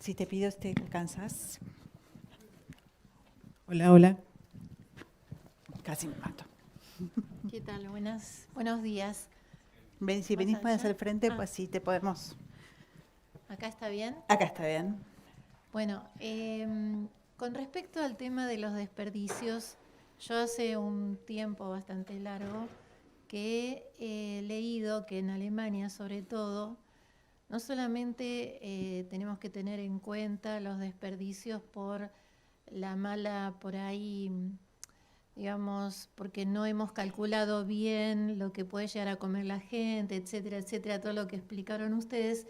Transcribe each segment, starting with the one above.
Si te pido, ¿te alcanzas? Hola, hola. Casi me mato. ¿Qué tal? Buenos días. Ven, si ¿Más venís más allá? al frente, pues sí te podemos. ¿Acá está bien? Acá está bien. Bueno, con respecto al tema de los desperdicios, yo hace un tiempo bastante largo que he leído que en Alemania, sobre todo, no solamente tenemos que tener en cuenta los desperdicios por la mala, por ahí, digamos, porque no hemos calculado bien lo que puede llegar a comer la gente, etcétera, etcétera, todo lo que explicaron ustedes,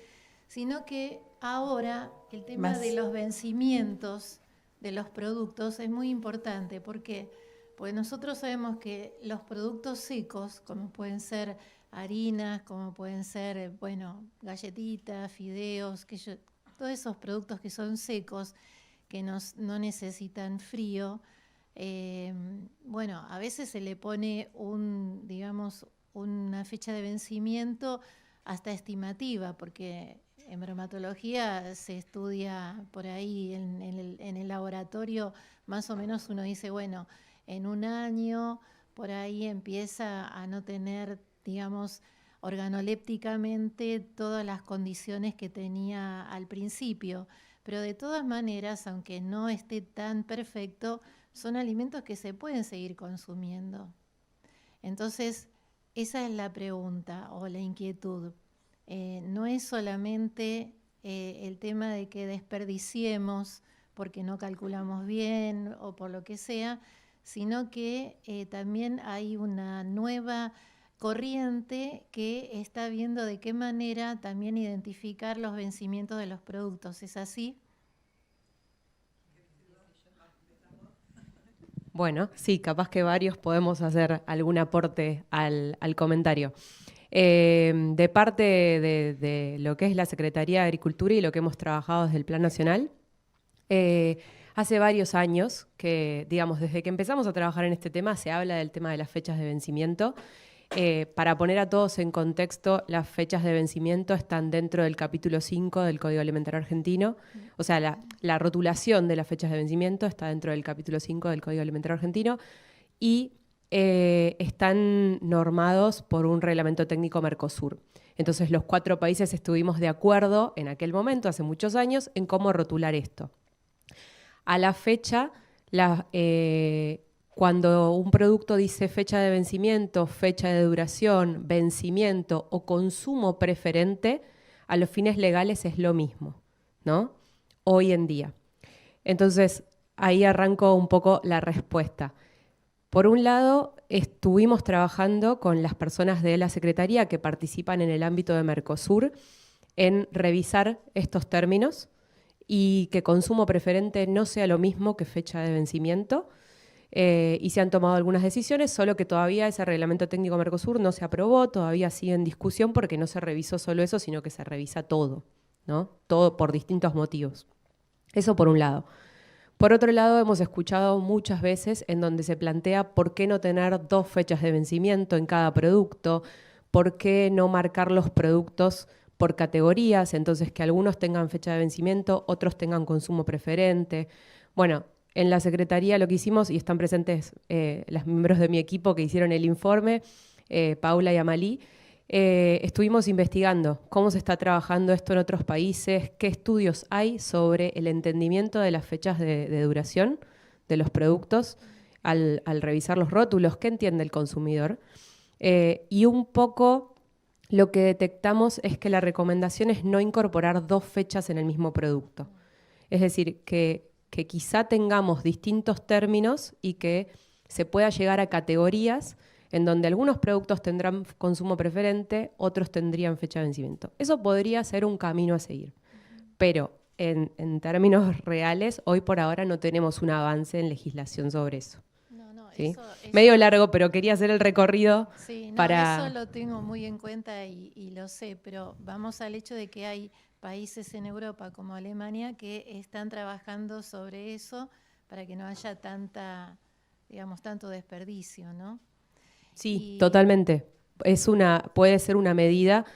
sino que ahora el tema Más. de los vencimientos de los productos es muy importante. ¿Por qué? Porque nosotros sabemos que los productos secos, como pueden ser harinas, como pueden ser, bueno, galletitas, fideos, todos esos productos que son secos, que no necesitan frío, bueno, a veces se le pone digamos, una fecha de vencimiento hasta estimativa, porque en bromatología se estudia por ahí en el laboratorio, más o menos uno dice, bueno, en un año por ahí empieza a no tener, digamos, organolépticamente todas las condiciones que tenía al principio. Pero de todas maneras, aunque no esté tan perfecto, son alimentos que se pueden seguir consumiendo. Entonces, esa es la pregunta o la inquietud. No es solamente el tema de que desperdiciemos porque no calculamos bien o por lo que sea, sino que también hay una nueva corriente que está viendo de qué manera también identificar los vencimientos de los productos. ¿Es así? Bueno, sí, capaz que varios podemos hacer algún aporte al comentario. De parte de lo que es la Secretaría de Agricultura y lo que hemos trabajado desde el Plan Nacional, hace varios años que, digamos, desde que empezamos a trabajar en este tema, se habla del tema de las fechas de vencimiento. Para poner a todos en contexto, las fechas de vencimiento están dentro del capítulo 5 del Código Alimentario Argentino. O sea, la rotulación de las fechas de vencimiento está dentro del capítulo 5 del Código Alimentario Argentino y están normados por un reglamento técnico Mercosur. Entonces, los 4 países estuvimos de acuerdo en aquel momento, hace muchos años, en cómo rotular esto. A la fecha, cuando un producto dice fecha de vencimiento, fecha de duración, vencimiento o consumo preferente, a los fines legales es lo mismo, ¿no? Hoy en día. Entonces, ahí arranco un poco la respuesta. Por un lado, estuvimos trabajando con las personas de la Secretaría que participan en el ámbito de Mercosur en revisar estos términos y que consumo preferente no sea lo mismo que fecha de vencimiento. Y se han tomado algunas decisiones, solo que todavía ese reglamento técnico Mercosur no se aprobó, todavía sigue en discusión porque no se revisó solo eso, sino que se revisa todo, ¿no? Todo por distintos motivos. Eso por un lado. Por otro lado, hemos escuchado muchas veces en donde se plantea por qué no tener 2 fechas de vencimiento en cada producto, por qué no marcar los productos por categorías, entonces que algunos tengan fecha de vencimiento, otros tengan consumo preferente. Bueno, en la Secretaría lo que hicimos, y están presentes los miembros de mi equipo que hicieron el informe, Paula y Amalí, estuvimos investigando cómo se está trabajando esto en otros países, qué estudios hay sobre el entendimiento de las fechas de duración de los productos al revisar los rótulos, qué entiende el consumidor. Y un poco lo que detectamos es que la recomendación es no incorporar 2 fechas en el mismo producto. Es decir, que quizá tengamos distintos términos y que se pueda llegar a categorías en donde algunos productos tendrán consumo preferente, otros tendrían fecha de vencimiento. Eso podría ser un camino a seguir, pero en términos reales, hoy por ahora no tenemos un avance en legislación sobre eso. No, ¿Sí? eso Medio largo, pero quería hacer el recorrido sí, no, para... eso lo tengo muy en cuenta y lo sé, pero vamos al hecho de que hay países en Europa como Alemania que están trabajando sobre eso para que no haya digamos, tanto desperdicio, ¿no? Sí, Y totalmente. Puede ser una medida,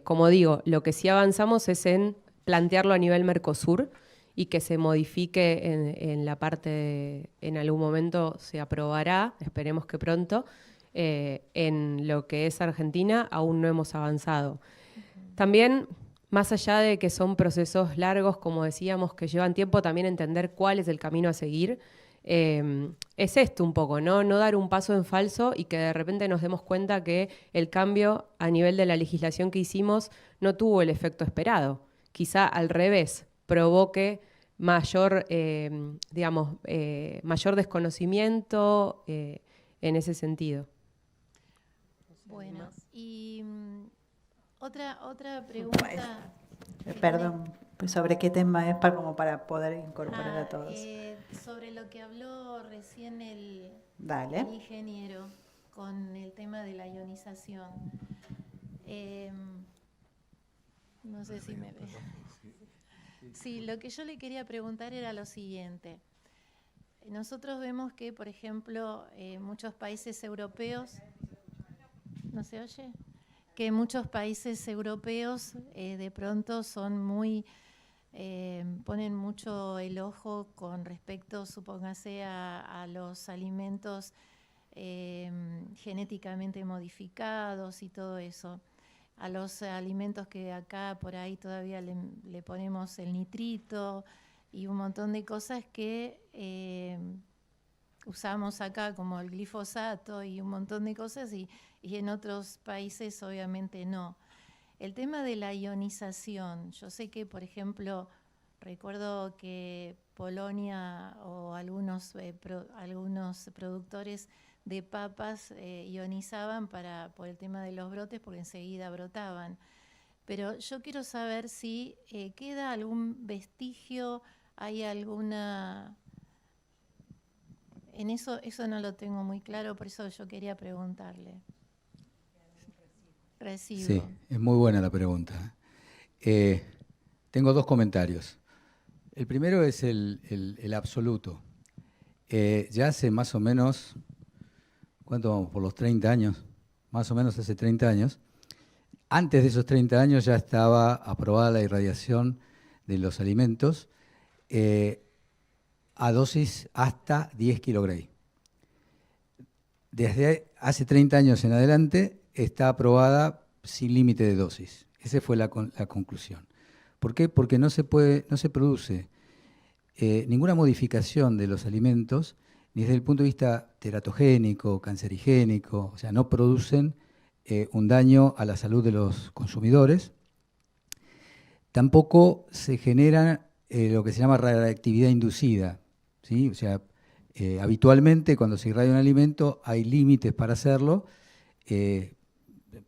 como digo, lo que sí avanzamos es en plantearlo a nivel Mercosur y que se modifique en la parte, en algún momento se aprobará, esperemos que pronto, en lo que es Argentina aún no hemos avanzado. También, más allá de que son procesos largos, como decíamos, que llevan tiempo, también entender cuál es el camino a seguir, es esto un poco, ¿no? No dar un paso en falso y que de repente nos demos cuenta que el cambio a nivel de la legislación que hicimos no tuvo el efecto esperado. Quizá al revés, provoque mayor, mayor desconocimiento en ese sentido. Bueno, y otra pregunta. Perdón, pues ¿sobre qué tema es para poder incorporar a todos? Sobre lo que habló recién el Dale. ingeniero con el tema de la ionización. No sé si me ve. Sí, lo que yo le quería preguntar era lo siguiente. Nosotros vemos que, por ejemplo, muchos países europeos... ¿No se oye? Que muchos países europeos de pronto son muy... ponen mucho el ojo con respecto, supóngase, a los alimentos genéticamente modificados y todo eso. A los alimentos que acá por ahí todavía le ponemos el nitrito y un montón de cosas que usamos acá, como el glifosato y un montón de cosas, y en otros países obviamente no. El tema de la ionización, yo sé que, por ejemplo, recuerdo que Polonia o algunos productores de papas ionizaban por el tema de los brotes, porque enseguida brotaban. Pero yo quiero saber si queda algún vestigio, hay alguna... En eso no lo tengo muy claro, por eso yo quería preguntarle. Residuo. Sí, es muy buena la pregunta. Tengo dos comentarios. El primero es el absoluto. Ya hace más o menos, ¿cuánto vamos? Por los 30 años, más o menos hace 30 años. Antes de esos 30 años ya estaba aprobada la irradiación de los alimentos a dosis hasta 10 kilogray. Desde hace 30 años en adelante está aprobada sin límite de dosis. Esa fue la conclusión. ¿Por qué? Porque no se produce ninguna modificación de los alimentos, ni desde el punto de vista teratogénico, cancerigénico, o sea, no producen un daño a la salud de los consumidores. Tampoco se genera lo que se llama radiactividad inducida, ¿sí? O sea, habitualmente cuando se irradia un alimento hay límites para hacerlo,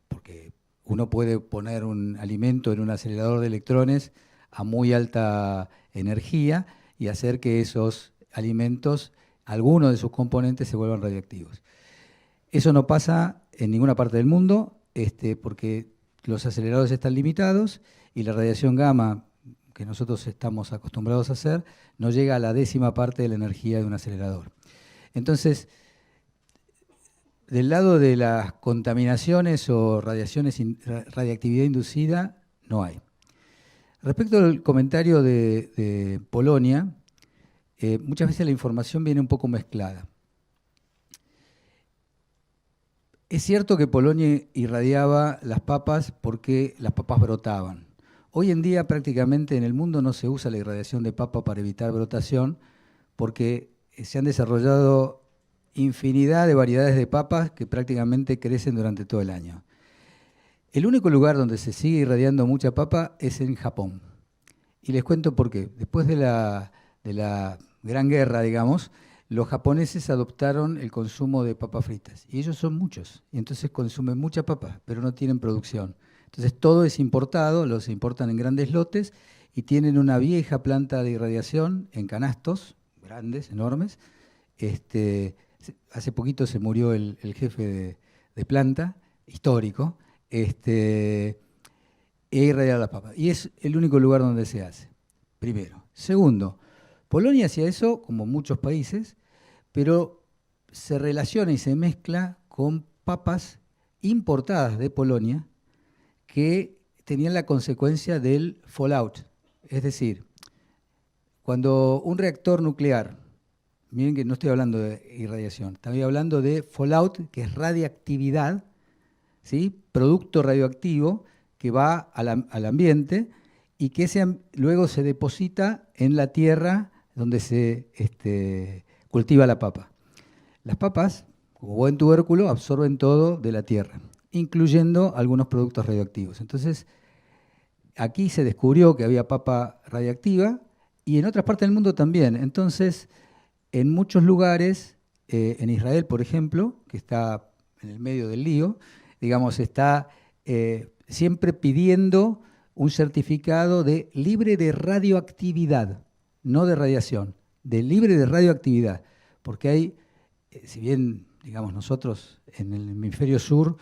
porque uno puede poner un alimento en un acelerador de electrones a muy alta energía y hacer que esos alimentos, algunos de sus componentes, se vuelvan radiactivos. Eso no pasa en ninguna parte del mundo, porque los aceleradores están limitados y la radiación gamma que nosotros estamos acostumbrados a hacer no llega a la 10ª parte de la energía de un acelerador. Entonces, del lado de las contaminaciones o radiactividad inducida, no hay. Respecto al comentario de Polonia, muchas veces la información viene un poco mezclada. Es cierto que Polonia irradiaba las papas porque las papas brotaban. Hoy en día prácticamente en el mundo no se usa la irradiación de papa para evitar brotación porque se han desarrollado infinidad de variedades de papas que prácticamente crecen durante todo el año. El único lugar donde se sigue irradiando mucha papa es en Japón. Y les cuento por qué. Después de la Gran Guerra, digamos, los japoneses adoptaron el consumo de papas fritas. Y ellos son muchos. Y entonces consumen mucha papa, pero no tienen producción. Entonces todo es importado, los importan en grandes lotes y tienen una vieja planta de irradiación en canastos, grandes, enormes. Hace poquito se murió el jefe de planta, histórico, e irradiar las papas. Y es el único lugar donde se hace, primero. Segundo, Polonia hacía eso, como muchos países, pero se relaciona y se mezcla con papas importadas de Polonia que tenían la consecuencia del fallout, Es decir, cuando un reactor nuclear, miren que no estoy hablando de irradiación, estoy hablando de fallout, que es radiactividad, ¿sí? Producto radioactivo que va al ambiente y que luego se deposita en la tierra donde se cultiva la papa. Las papas, como buen tubérculo, absorben todo de la tierra, incluyendo algunos productos radioactivos. Entonces, aquí se descubrió que había papa radiactiva y en otras partes del mundo también. Entonces, en muchos lugares, en Israel, por ejemplo, que está en el medio del lío, digamos, está siempre pidiendo un certificado de libre de radioactividad, no de radiación, de libre de radioactividad, porque hay, si bien, digamos, nosotros en el hemisferio sur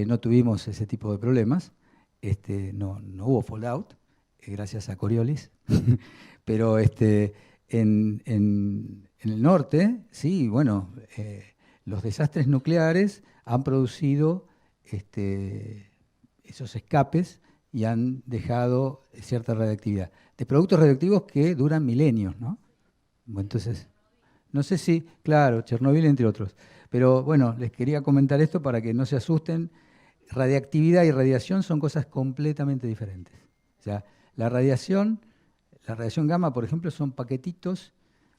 no tuvimos ese tipo de problemas, no hubo fallout, gracias a Coriolis, pero en el norte, sí, bueno, los desastres nucleares han producido esos escapes y han dejado cierta radioactividad. De productos radioactivos que duran milenios, ¿no? Bueno, entonces, no sé si, claro, Chernobyl entre otros. Pero bueno, les quería comentar esto para que no se asusten. Radiactividad y radiación son cosas completamente diferentes. O sea, la radiación gamma, por ejemplo, son paquetitos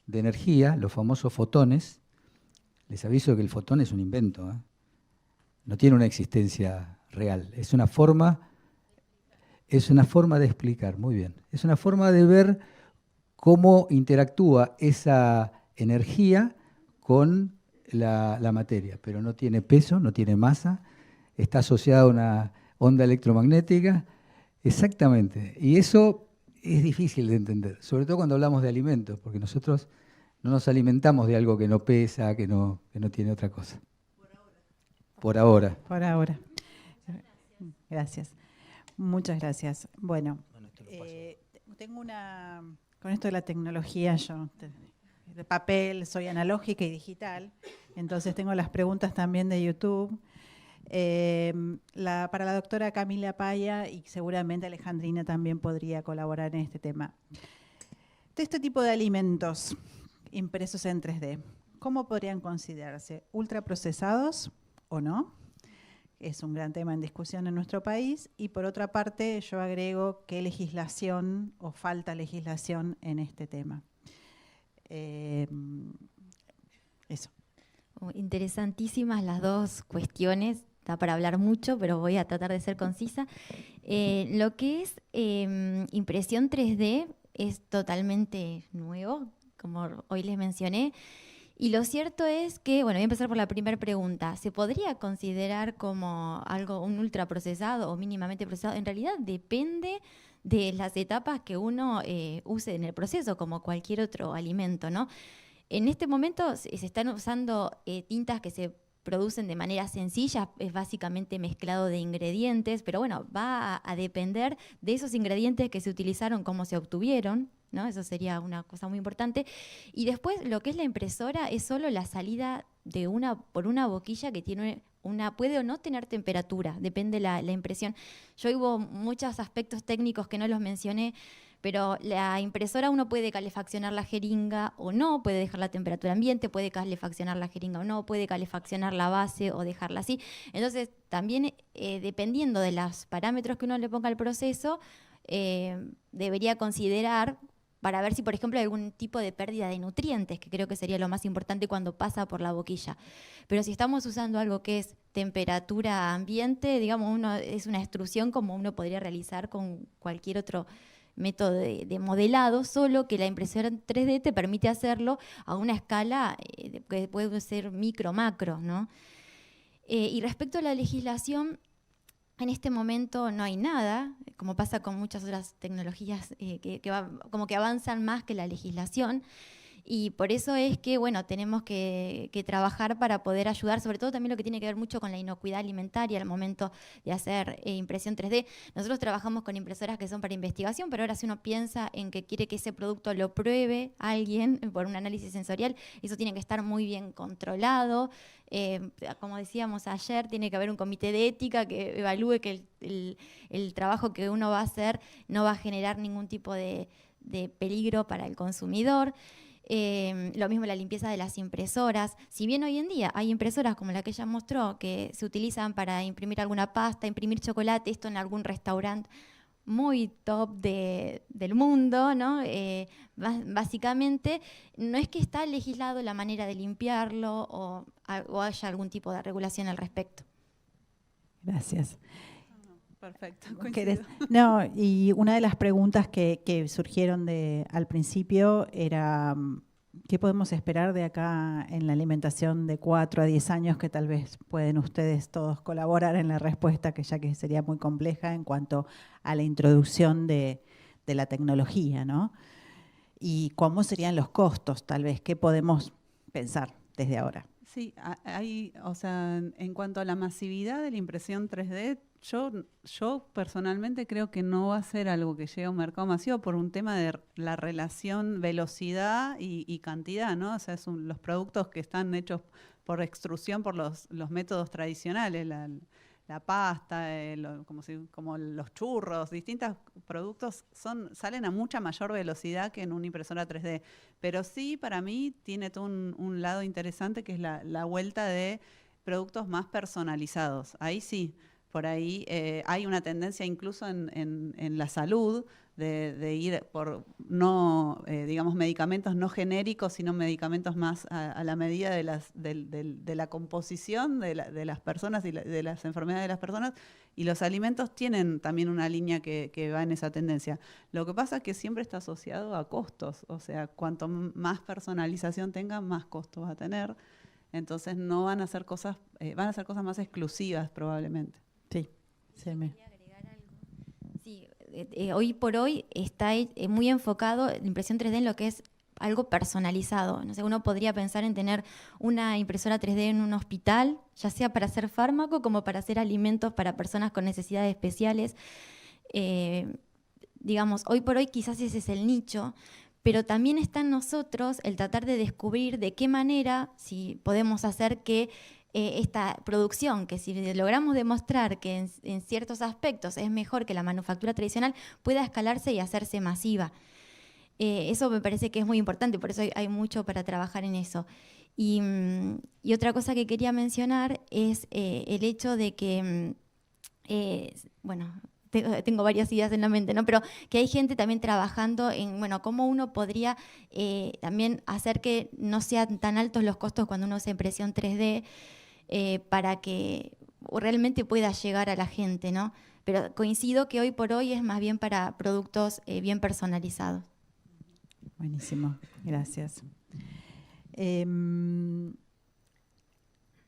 de energía, los famosos fotones. Les aviso que el fotón es un invento, ¿eh? No tiene una existencia real. Es una forma de explicar, muy bien. Es una forma de ver cómo interactúa esa energía con la materia, pero no tiene peso, no tiene masa, está asociada a una onda electromagnética. Exactamente. Y eso es difícil de entender, sobre todo cuando hablamos de alimentos, porque nosotros no nos alimentamos de algo que no pesa, que no tiene otra cosa. Por ahora. Por ahora. Gracias. Muchas gracias. Bueno, tengo con esto de la tecnología, yo de papel soy analógica y digital, entonces tengo las preguntas también de YouTube. Para la doctora Camila Paya, y seguramente Alejandrina también podría colaborar en este tema. De este tipo de alimentos impresos en 3D, ¿cómo podrían considerarse? ¿Ultraprocesados o no? Es un gran tema en discusión en nuestro país. Y por otra parte, yo agrego qué legislación o falta legislación en este tema. Eso. Interesantísimas las dos cuestiones. Da para hablar mucho, pero voy a tratar de ser concisa. Lo que es impresión 3D es totalmente nuevo, como hoy les mencioné. Y lo cierto es que, bueno, voy a empezar por la primera pregunta. ¿Se podría considerar como un ultraprocesado o mínimamente procesado? En realidad depende de las etapas que uno use en el proceso, como cualquier otro alimento, ¿no? En este momento se están usando tintas que se producen de manera sencilla, es básicamente mezclado de ingredientes, pero bueno, va a depender de esos ingredientes que se utilizaron, cómo se obtuvieron, ¿no? Eso sería una cosa muy importante. Y después lo que es la impresora es solo la salida por una boquilla que tiene puede o no tener temperatura, depende la impresión. Hubo muchos aspectos técnicos que no los mencioné, pero la impresora uno puede calefaccionar la jeringa o no, puede dejar la temperatura ambiente, puede calefaccionar la jeringa o no, puede calefaccionar la base o dejarla así. Entonces, también dependiendo de los parámetros que uno le ponga al proceso, debería considerar para ver si, por ejemplo, hay algún tipo de pérdida de nutrientes, que creo que sería lo más importante cuando pasa por la boquilla. Pero si estamos usando algo que es temperatura ambiente, digamos, es una extrusión como uno podría realizar con cualquier otro método de modelado, solo que la impresora en 3D te permite hacerlo a una escala que puede ser micro, macro, ¿no? Y respecto a la legislación, en este momento no hay nada, como pasa con muchas otras tecnologías como que avanzan más que la legislación. Y por eso es que, bueno, tenemos que trabajar para poder ayudar, sobre todo también lo que tiene que ver mucho con la inocuidad alimentaria al momento de hacer impresión 3D. Nosotros trabajamos con impresoras que son para investigación, pero ahora si uno piensa en que quiere que ese producto lo pruebe alguien por un análisis sensorial, eso tiene que estar muy bien controlado. Como decíamos ayer, tiene que haber un comité de ética que evalúe que el trabajo que uno va a hacer no va a generar ningún tipo de peligro para el consumidor. Lo mismo la limpieza de las impresoras. Si bien hoy en día hay impresoras como la que ella mostró que se utilizan para imprimir alguna pasta, imprimir chocolate, esto en algún restaurante muy top del mundo, ¿no? Básicamente no es que está legislado la manera de limpiarlo o haya algún tipo de regulación al respecto. Gracias. Perfecto. ¿Querés? No, y una de las preguntas que surgieron al principio era ¿qué podemos esperar de acá en la alimentación de 4 a 10 años? Que tal vez pueden ustedes todos colaborar en la respuesta, que ya que sería muy compleja en cuanto a la introducción de la tecnología, ¿no? Y cómo serían los costos, tal vez, ¿qué podemos pensar desde ahora? Sí, o sea, en cuanto a la masividad de la impresión 3D, yo personalmente creo que no va a ser algo que llegue a un mercado masivo por un tema de la relación velocidad y cantidad, ¿no? O sea, los productos que están hechos por extrusión por los métodos tradicionales, la pasta, como los churros, distintos productos salen a mucha mayor velocidad que en una impresora 3D. Pero sí, para mí, tiene todo un lado interesante que es la vuelta de productos más personalizados. Ahí sí, por ahí hay una tendencia incluso en la salud de ir por digamos, medicamentos no genéricos, sino medicamentos más a la medida de la composición de las personas y de las enfermedades de las personas. Y los alimentos tienen también una línea que va en esa tendencia. Lo que pasa es que siempre está asociado a costos. O sea, cuanto más personalización tenga, más costos va a tener. Entonces no van a ser cosas, van a ser cosas más exclusivas probablemente. Sí, sí, hoy por hoy está muy enfocado la impresión 3D en lo que es algo personalizado. No sé, uno podría pensar en tener una impresora 3D en un hospital, ya sea para hacer fármaco como para hacer alimentos para personas con necesidades especiales. Digamos, hoy por hoy quizás ese es el nicho, pero también está en nosotros el tratar de descubrir de qué manera, si podemos hacer que esta producción, que si logramos demostrar que en ciertos aspectos es mejor que la manufactura tradicional, pueda escalarse y hacerse masiva. Eso me parece que es muy importante, por eso hay mucho para trabajar en eso. Y otra cosa que quería mencionar es el hecho de que, bueno, tengo varias ideas en la mente, ¿no? Pero que hay gente también trabajando en, bueno, cómo uno podría también hacer que no sean tan altos los costos cuando uno usa impresión 3D para que realmente pueda llegar a la gente, ¿no? Pero coincido que hoy por hoy es más bien para productos bien personalizados. Buenísimo, gracias.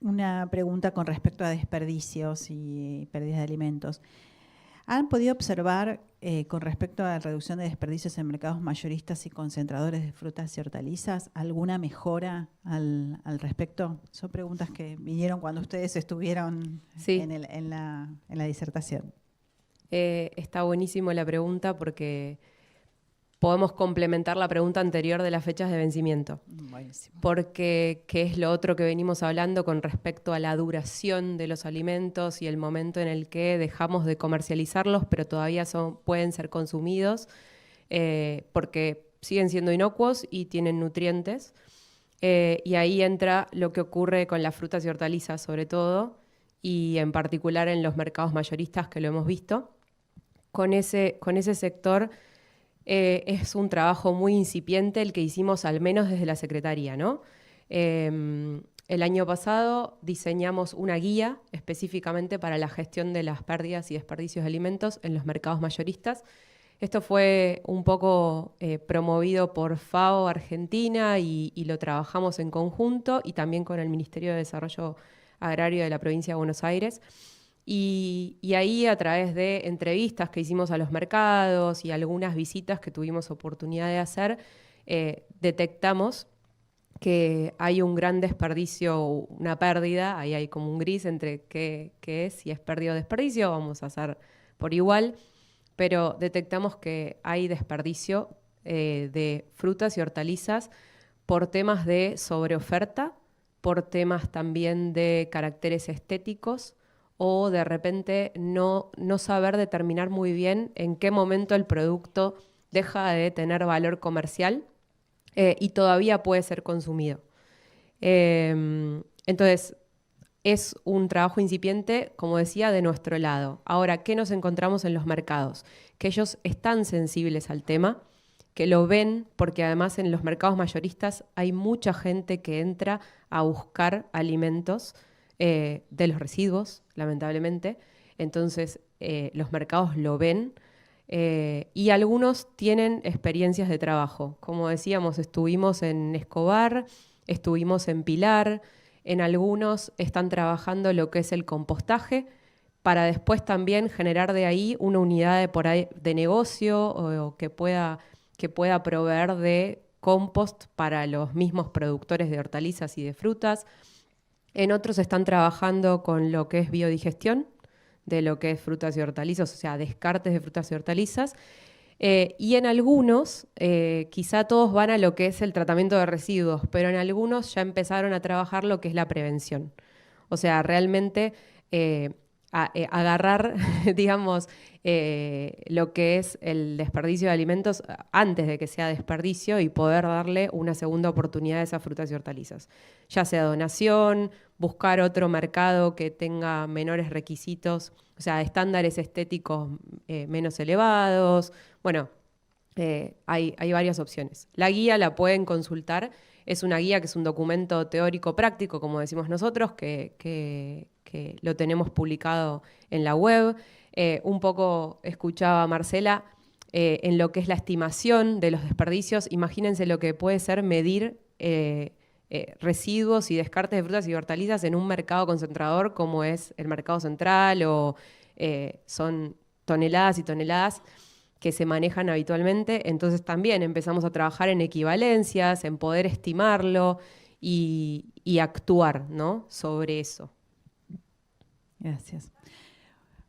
Una pregunta con respecto a desperdicios y pérdidas de alimentos. ¿Han podido observar con respecto a la reducción de desperdicios en mercados mayoristas y concentradores de frutas y hortalizas alguna mejora al respecto? Son preguntas que vinieron cuando ustedes estuvieron Sí. en la disertación. Está buenísimo la pregunta porque podemos complementar la pregunta anterior de las fechas de vencimiento. Buenísimo. Porque, ¿qué es lo otro que venimos hablando con respecto a la duración de los alimentos y el momento en el que dejamos de comercializarlos, pero todavía pueden ser consumidos porque siguen siendo inocuos y tienen nutrientes? Y ahí entra lo que ocurre con las frutas y hortalizas, sobre todo, y en particular en los mercados mayoristas, que lo hemos visto. Con ese sector es un trabajo muy incipiente el que hicimos al menos desde la Secretaría, ¿no? El año pasado diseñamos una guía específicamente para la gestión de las pérdidas y desperdicios de alimentos en los mercados mayoristas. Esto fue un poco promovido por FAO Argentina y lo trabajamos en conjunto y también con el Ministerio de Desarrollo Agrario de la provincia de Buenos Aires. Y ahí, a través de entrevistas que hicimos a los mercados y algunas visitas que tuvimos oportunidad de hacer, detectamos que hay un gran desperdicio, una pérdida, ahí hay como un gris entre qué es, si es pérdida o desperdicio, vamos a hacer por igual, pero detectamos que hay desperdicio de frutas y hortalizas por temas de sobreoferta, por temas también de caracteres estéticos o de repente no saber determinar muy bien en qué momento el producto deja de tener valor comercial y todavía puede ser consumido. Entonces, es un trabajo incipiente, como decía, de nuestro lado. Ahora, ¿qué nos encontramos en los mercados? Que ellos están sensibles al tema, que lo ven, porque además en los mercados mayoristas hay mucha gente que entra a buscar alimentos de los residuos, lamentablemente. Entonces, los mercados lo ven. Y algunos tienen experiencias de trabajo. Como decíamos, estuvimos en Escobar, estuvimos en Pilar, en algunos están trabajando lo que es el compostaje, para después también generar de ahí una unidad de negocio o que pueda proveer de compost para los mismos productores de hortalizas y de frutas. En otros están trabajando con lo que es biodigestión, de lo que es frutas y hortalizas, o sea, descartes de frutas y hortalizas. Y en algunos, quizá todos van a lo que es el tratamiento de residuos, pero en algunos ya empezaron a trabajar lo que es la prevención. O sea, realmente agarrar, digamos, lo que es el desperdicio de alimentos antes de que sea desperdicio y poder darle una segunda oportunidad a esas frutas y hortalizas. Ya sea donación, buscar otro mercado que tenga menores requisitos, o sea, estándares estéticos menos elevados. Bueno, hay varias opciones. La guía la pueden consultar. Es una guía que es un documento teórico práctico, como decimos nosotros, que lo tenemos publicado en la web. Un poco escuchaba a Marcela en lo que es la estimación de los desperdicios. Imagínense lo que puede ser medir residuos y descartes de frutas y hortalizas en un mercado concentrador como es el mercado central o son toneladas y toneladas que se manejan habitualmente. Entonces también empezamos a trabajar en equivalencias, en poder estimarlo y actuar, ¿no?, sobre eso. Gracias.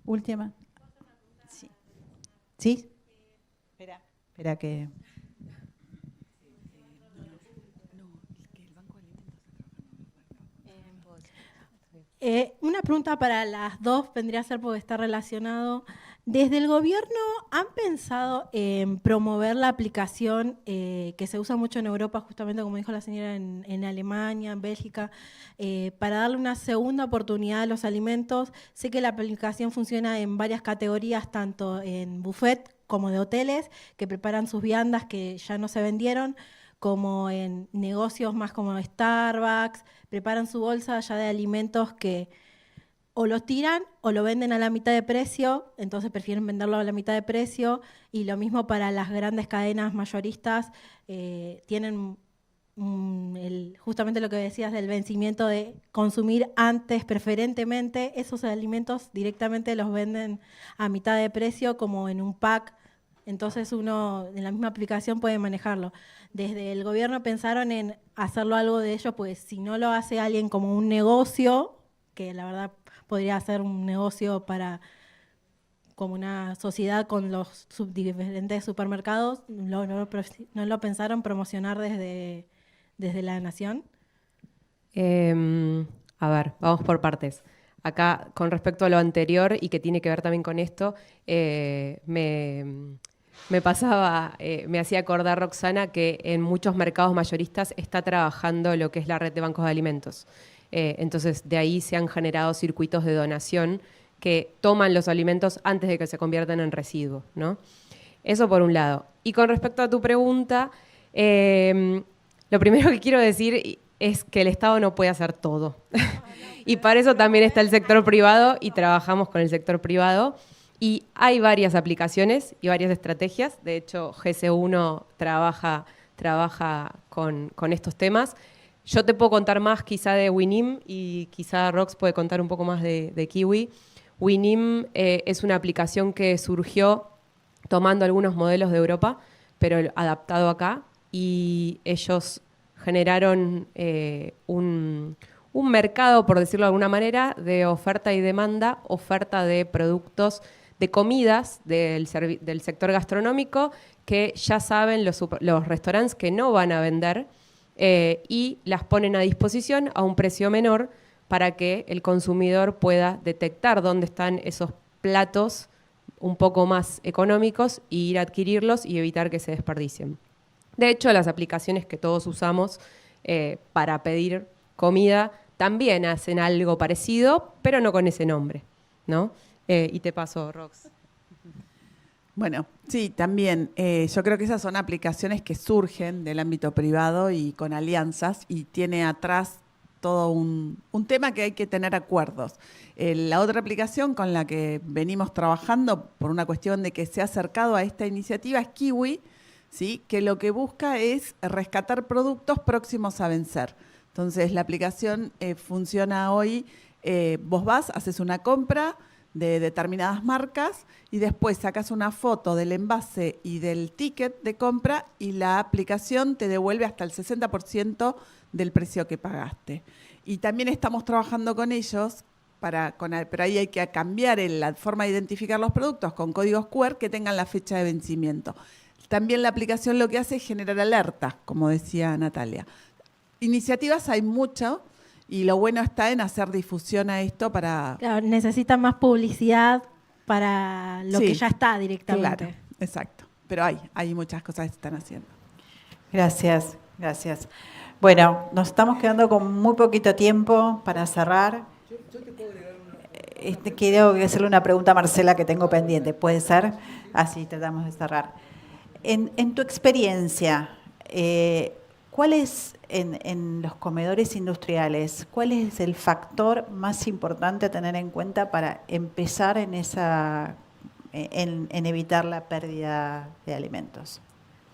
Última. Sí. ¿Sí? Espera que... Una pregunta para las dos, vendría a ser porque está relacionado. ¿Desde el gobierno han pensado en promover la aplicación que se usa mucho en Europa, justamente como dijo la señora, en Alemania, en Bélgica, para darle una segunda oportunidad a los alimentos? Sé que la aplicación funciona en varias categorías, tanto en buffet como de hoteles, que preparan sus viandas que ya no se vendieron, como en negocios más como Starbucks, preparan su bolsa ya de alimentos que o los tiran o lo venden a la mitad de precio, entonces prefieren venderlo a la mitad de precio, y lo mismo para las grandes cadenas mayoristas, tienen justamente lo que decías del vencimiento de consumir antes preferentemente, esos alimentos directamente los venden a mitad de precio como en un pack. Entonces uno en la misma aplicación puede manejarlo. Desde el gobierno pensaron en hacerlo algo de ello, pues si no lo hace alguien como un negocio, que la verdad podría ser un negocio para como una sociedad con los diferentes supermercados, no lo pensaron promocionar desde la nación. A ver, vamos por partes. Acá, con respecto a lo anterior y que tiene que ver también con esto, me hacía acordar, Roxana, que en muchos mercados mayoristas está trabajando lo que es la red de bancos de alimentos. Entonces, de ahí se han generado circuitos de donación que toman los alimentos antes de que se conviertan en residuos, ¿no? Eso por un lado. Y con respecto a tu pregunta, lo primero que quiero decir es que el Estado no puede hacer todo. Y para eso también está el sector privado y trabajamos con el sector privado. Y hay varias aplicaciones y varias estrategias. De hecho, GC1 trabaja con estos temas. Yo te puedo contar más quizá de Winim y quizá Rox puede contar un poco más de Kiwi. Winim es una aplicación que surgió tomando algunos modelos de Europa, pero adaptado acá. y ellos generaron un mercado, por decirlo de alguna manera, de oferta y demanda, oferta de productos, de comidas del sector gastronómico que ya saben los restaurantes que no van a vender y las ponen a disposición a un precio menor para que el consumidor pueda detectar dónde están esos platos un poco más económicos e ir a adquirirlos y evitar que se desperdicien. De hecho, las aplicaciones que todos usamos para pedir comida también hacen algo parecido, pero no con ese nombre, ¿no? Y te paso, Rox. Bueno, sí, también. Yo creo que esas son aplicaciones que surgen del ámbito privado y con alianzas y tiene atrás todo un tema que hay que tener acuerdos. La otra aplicación con la que venimos trabajando por una cuestión de que se ha acercado a esta iniciativa es Kiwi, ¿sí? Que lo que busca es rescatar productos próximos a vencer. Entonces, la aplicación funciona hoy, vos vas, haces una compra de determinadas marcas y después sacas una foto del envase y del ticket de compra y la aplicación te devuelve hasta el 60% del precio que pagaste. Y también estamos trabajando con ellos, pero ahí hay que cambiar la forma de identificar los productos con códigos QR que tengan la fecha de vencimiento. También la aplicación lo que hace es generar alertas, como decía Natalia. Iniciativas hay mucho y lo bueno está en hacer difusión a esto para... Claro, necesita más publicidad para lo que ya está directamente. Claro, exacto. Pero hay muchas cosas que se están haciendo. Gracias, gracias. Bueno, nos estamos quedando con muy poquito tiempo para cerrar. Yo te puedo agregar quiero hacerle una pregunta a Marcela que tengo pendiente. ¿Puede ser? Así tratamos de cerrar. En tu experiencia, ¿cuál es en los comedores industriales, cuál es el factor más importante a tener en cuenta para empezar en evitar la pérdida de alimentos?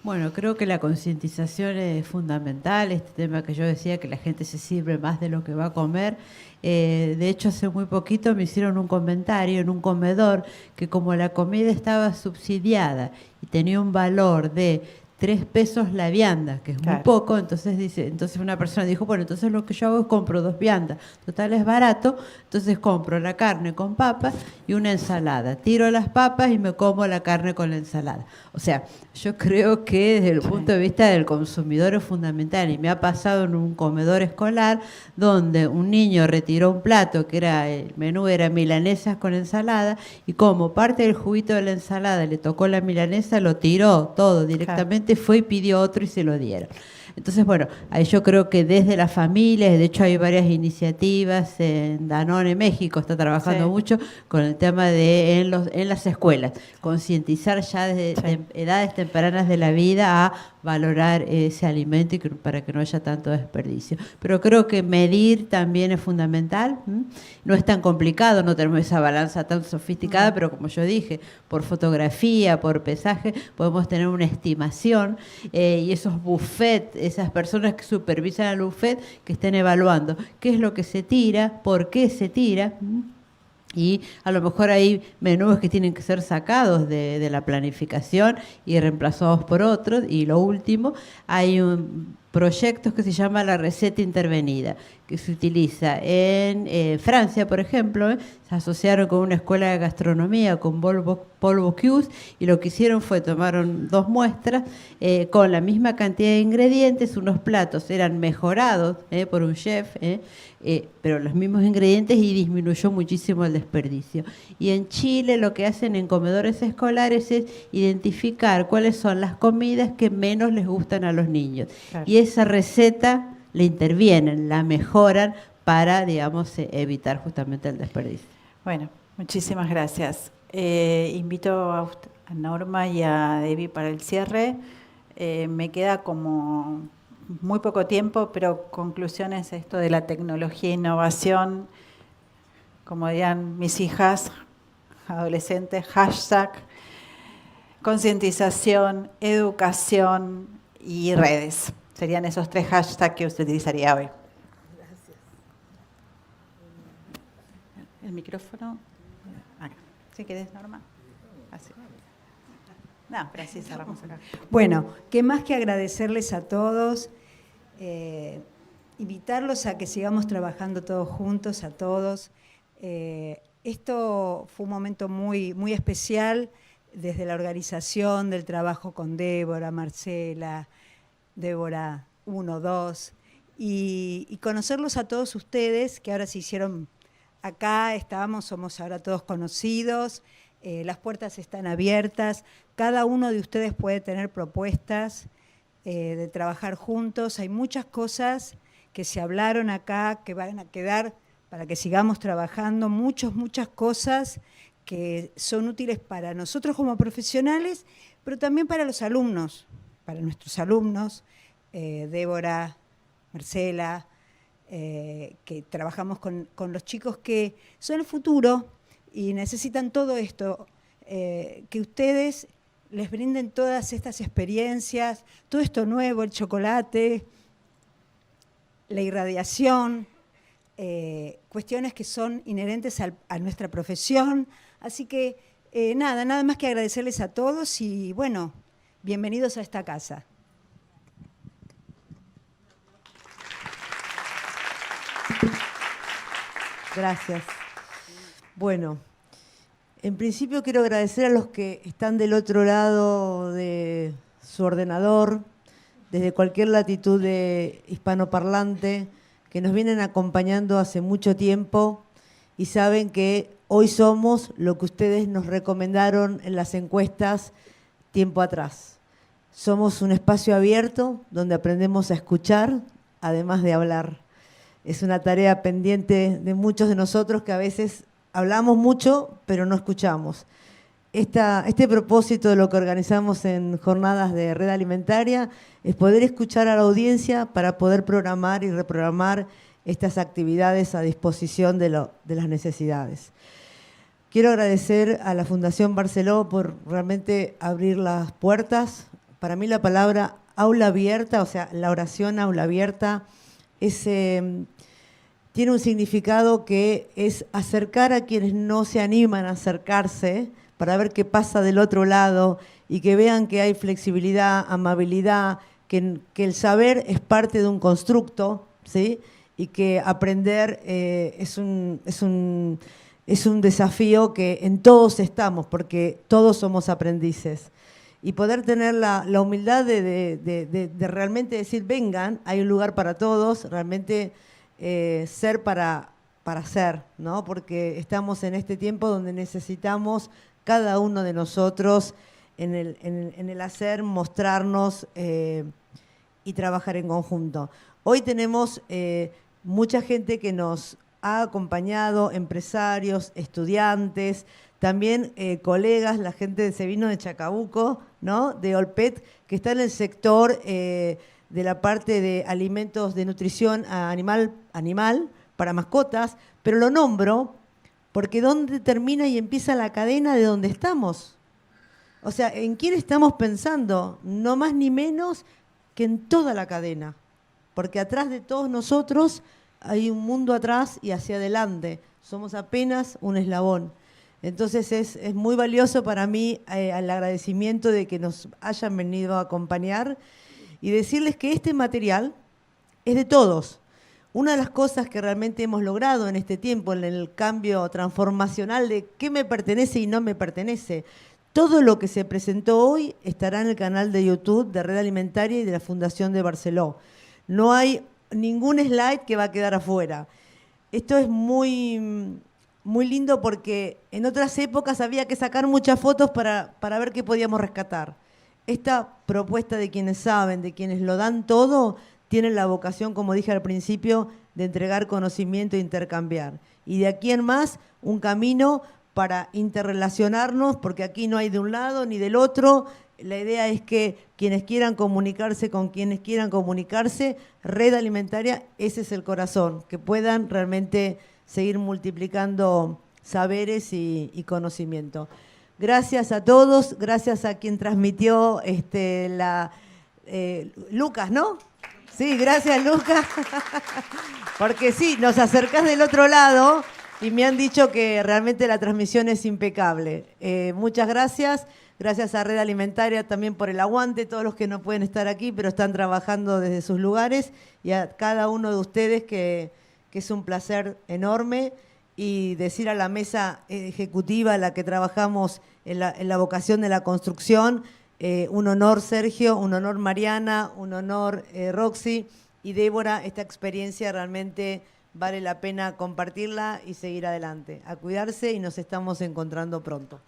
Bueno, creo que la concientización es fundamental, este tema que yo decía, que la gente se sirve más de lo que va a comer. De hecho, hace muy poquito me hicieron un comentario en un comedor que como la comida estaba subsidiada y tenía un valor de 3 pesos la vianda, que es muy poco, entonces una persona dijo, bueno, entonces lo que yo hago es compro 2 viandas, total es barato, entonces compro la carne con papas y una ensalada, tiro las papas y me como la carne con la ensalada. O sea, yo creo que desde el punto de vista del consumidor es fundamental y me ha pasado en un comedor escolar donde un niño retiró un plato que el menú era milanesas con ensalada y como parte del juguito de la ensalada le tocó la milanesa, lo tiró todo directamente, fue y pidió otro y se lo dieron. Entonces, bueno, ahí yo creo que desde las familias, de hecho hay varias iniciativas, en Danone México está trabajando mucho con el tema de en las escuelas, concientizar ya desde edades tempranas de la vida a valorar ese alimento y para que no haya tanto desperdicio. Pero creo que medir también es fundamental, no es tan complicado, no tenemos esa balanza tan sofisticada, pero como yo dije, por fotografía, por pesaje, podemos tener una estimación y esos buffets, esas personas que supervisan al buffet, que estén evaluando qué es lo que se tira, por qué se tira. Y a lo mejor hay menús que tienen que ser sacados de la planificación y reemplazados por otros. Y lo último, hay proyectos que se llama la receta intervenida, que se utiliza en Francia, por ejemplo, se asociaron con una escuela de gastronomía, con Paul Bocuse, y lo que hicieron fue tomaron 2 muestras con la misma cantidad de ingredientes, unos platos eran mejorados por un chef, pero los mismos ingredientes y disminuyó muchísimo el desperdicio. Y en Chile lo que hacen en comedores escolares es identificar cuáles son las comidas que menos les gustan a los niños. Y esa receta le intervienen, la mejoran para, digamos, evitar justamente el desperdicio. Bueno, muchísimas gracias. Invito a Norma y a Debbie para el cierre. Me queda como muy poco tiempo, pero conclusiones esto de la tecnología e innovación, como dirían mis hijas adolescentes, hashtag concientización, educación y redes. Serían esos 3 hashtags que usted utilizaría hoy. Gracias. ¿El micrófono? Acá. ¿Sí querés, Norma? Así. No, pero así cerramos acá. Bueno, qué más que agradecerles a todos, invitarlos a que sigamos trabajando todos juntos, a todos. Esto fue un momento muy, muy especial desde la organización del trabajo con Débora, Marcela, Débora 1, 2, y conocerlos a todos ustedes, que ahora se hicieron acá, somos ahora todos conocidos, las puertas están abiertas, cada uno de ustedes puede tener propuestas de trabajar juntos, hay muchas cosas que se hablaron acá, que van a quedar para que sigamos trabajando, muchas cosas que son útiles para nosotros como profesionales, pero también para los alumnos, para nuestros alumnos, Débora, Marcela, que trabajamos con los chicos que son el futuro y necesitan todo esto, que ustedes les brinden todas estas experiencias, todo esto nuevo, el chocolate, la irradiación, cuestiones que son inherentes a nuestra profesión. Así que nada más que agradecerles a todos y bueno, bienvenidos a esta casa. Gracias. Bueno, en principio quiero agradecer a los que están del otro lado de su ordenador, desde cualquier latitud de hispanoparlante, que nos vienen acompañando hace mucho tiempo y saben que hoy somos lo que ustedes nos recomendaron en las encuestas tiempo atrás. Somos un espacio abierto donde aprendemos a escuchar, además de hablar. Es una tarea pendiente de muchos de nosotros que a veces hablamos mucho, pero no escuchamos. Este propósito de lo que organizamos en jornadas de red alimentaria es poder escuchar a la audiencia para poder programar y reprogramar estas actividades a disposición de las necesidades. Quiero agradecer a la Fundación Barceló por realmente abrir las puertas. Para mí la palabra aula abierta, o sea, la oración aula abierta, tiene un significado que es acercar a quienes no se animan a acercarse para ver qué pasa del otro lado y que vean que hay flexibilidad, amabilidad, que el saber es parte de un constructo, ¿sí? Y que aprender es un desafío que en todos estamos, porque todos somos aprendices. Y poder tener la humildad de realmente decir, vengan, hay un lugar para todos, realmente ser para ser, ¿no? Porque estamos en este tiempo donde necesitamos cada uno de nosotros en el hacer, mostrarnos y trabajar en conjunto. Hoy tenemos mucha gente que nos ha acompañado, empresarios, estudiantes, también colegas, la gente se vino de Chacabuco, ¿no? De Olpet, que está en el sector de la parte de alimentos de nutrición animal para mascotas, pero lo nombro porque ¿dónde termina y empieza la cadena de donde estamos? O sea, ¿en quién estamos pensando? No más ni menos que en toda la cadena, porque atrás de todos nosotros hay un mundo atrás y hacia adelante. Somos apenas un eslabón. Entonces es muy valioso para mí el agradecimiento de que nos hayan venido a acompañar y decirles que este material es de todos. Una de las cosas que realmente hemos logrado en este tiempo, en el cambio transformacional de qué me pertenece y no me pertenece, todo lo que se presentó hoy estará en el canal de YouTube de Red Alimentaria y de la Fundación de Barceló. No hay ningún slide que va a quedar afuera. Esto es muy lindo porque en otras épocas había que sacar muchas fotos para ver qué podíamos rescatar. Esta propuesta de quienes saben, de quienes lo dan todo, tienen la vocación, como dije al principio, de entregar conocimiento e intercambiar. Y de aquí en más, un camino para interrelacionarnos, porque aquí no hay de un lado ni del otro. La idea es que quienes quieran comunicarse con quienes quieran comunicarse, Red Alimentaria, ese es el corazón, que puedan realmente seguir multiplicando saberes y conocimiento. Gracias a todos, gracias a quien transmitió Lucas, ¿no? Sí, gracias Lucas, porque sí, nos acercás del otro lado Y me han dicho que realmente la transmisión es impecable. Muchas gracias. Gracias a Red Alimentaria también por el aguante, todos los que no pueden estar aquí, pero están trabajando desde sus lugares. Y a cada uno de ustedes que es un placer enorme. Y decir a la mesa ejecutiva a la que trabajamos en la vocación de la construcción, un honor Sergio, un honor Mariana, un honor Roxy y Débora. Esta experiencia realmente vale la pena compartirla y seguir adelante. A cuidarse y nos estamos encontrando pronto.